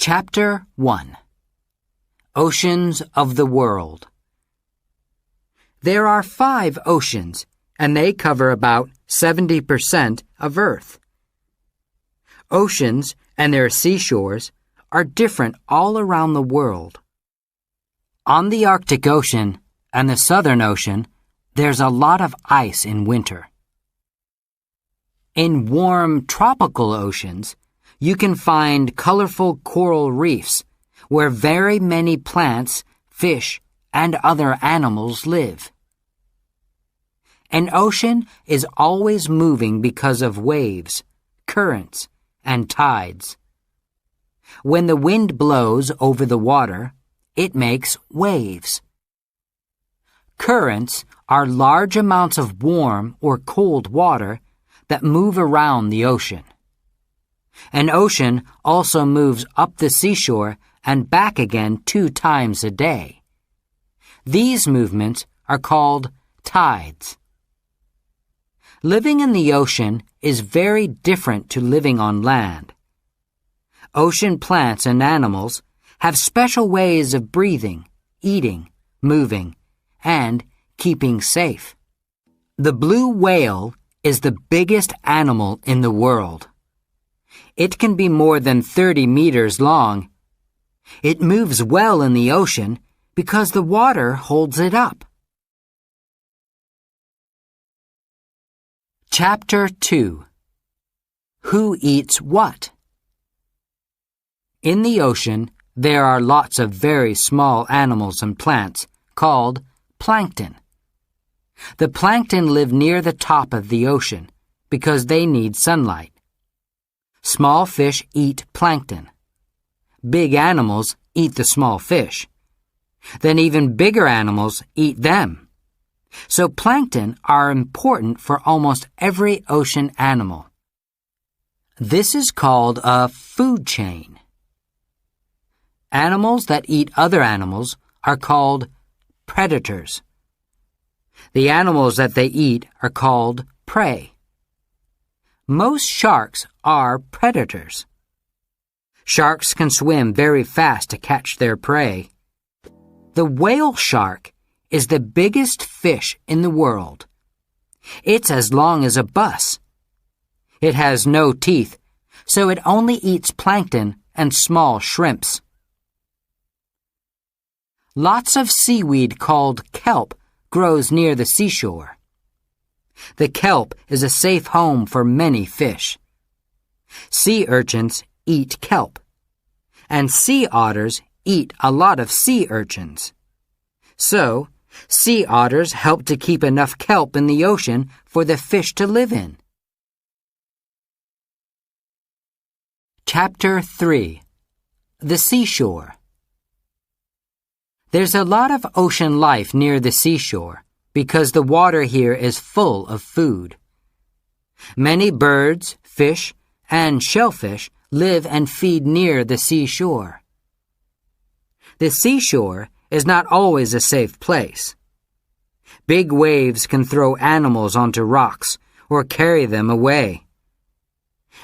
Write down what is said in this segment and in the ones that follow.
Chapter 1. Oceans of the World. There are 5 oceans, and they cover about 70% of Earth. Oceans and their seashores are different all around the world. On the Arctic Ocean and the Southern Ocean, there's a lot of ice in winter. In warm tropical oceans, you can find colorful coral reefs where very many plants, fish, and other animals live. An ocean is always moving because of waves, currents, and tides. When the wind blows over the water, it makes waves. Currents are large amounts of warm or cold water that move around the ocean. An ocean also moves up the seashore and back again 2 times a day. These movements are called tides. Living in the ocean is very different to living on land. Ocean plants and animals have special ways of breathing, eating, moving, and keeping safe. The blue whale is the biggest animal in the world. It can be more than 30 meters long. It moves well in the ocean because the water holds it up. Chapter 2. Who eats what? In the ocean, there are lots of very small animals and plants called plankton. The plankton live near the top of the ocean because they need sunlight. Small fish eat plankton. Big animals eat the small fish. Then even bigger animals eat them. So plankton are important for almost every ocean animal. This is called a food chain. Animals that eat other animals are called predators. The animals that they eat are called prey. Most sharks are predators. Sharks can swim very fast to catch their prey. The whale shark is the biggest fish in the world. It's as long as a bus. It has no teeth, so it only eats plankton and small shrimps. Lots of seaweed called kelp grows near the seashore. The kelp is a safe home for many fish. Sea urchins eat kelp, and sea otters eat a lot of sea urchins. So, sea otters help to keep enough kelp in the ocean for the fish to live in. Chapter 3. The Seashore. There's a lot of ocean life near the seashore because the water here is full of food. Many birds, fish, and shellfish live and feed near the seashore. The seashore is not always a safe place. Big waves can throw animals onto rocks or carry them away.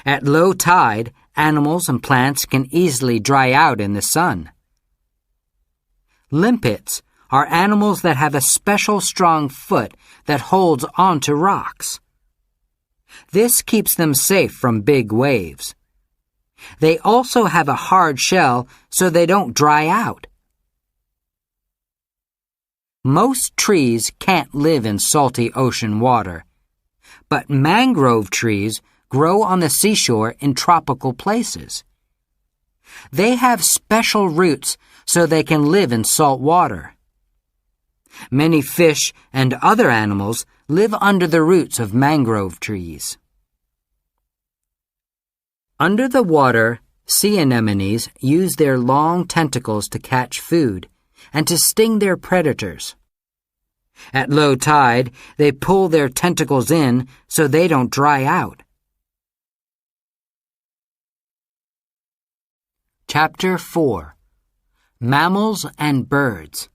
At low tide, animals and plants can easily dry out in the sun. Limpets are animals that have a special strong foot that holds onto rocks. This keeps them safe from big waves. They also have a hard shell so they don't dry out. Most trees can't live in salty ocean water, but mangrove trees grow on the seashore in tropical places. They have special roots so they can live in salt water. Many fish and other animals live under the roots of mangrove trees. Under the water, sea anemones use their long tentacles to catch food and to sting their predators. At low tide, they pull their tentacles in so they don't dry out. Chapter 4. Mammals and Birds.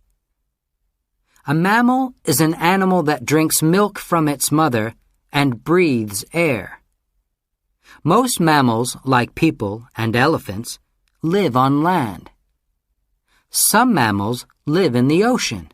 A mammal is an animal that drinks milk from its mother and breathes air. Most mammals, like people and elephants, live on land. Some mammals live in the ocean.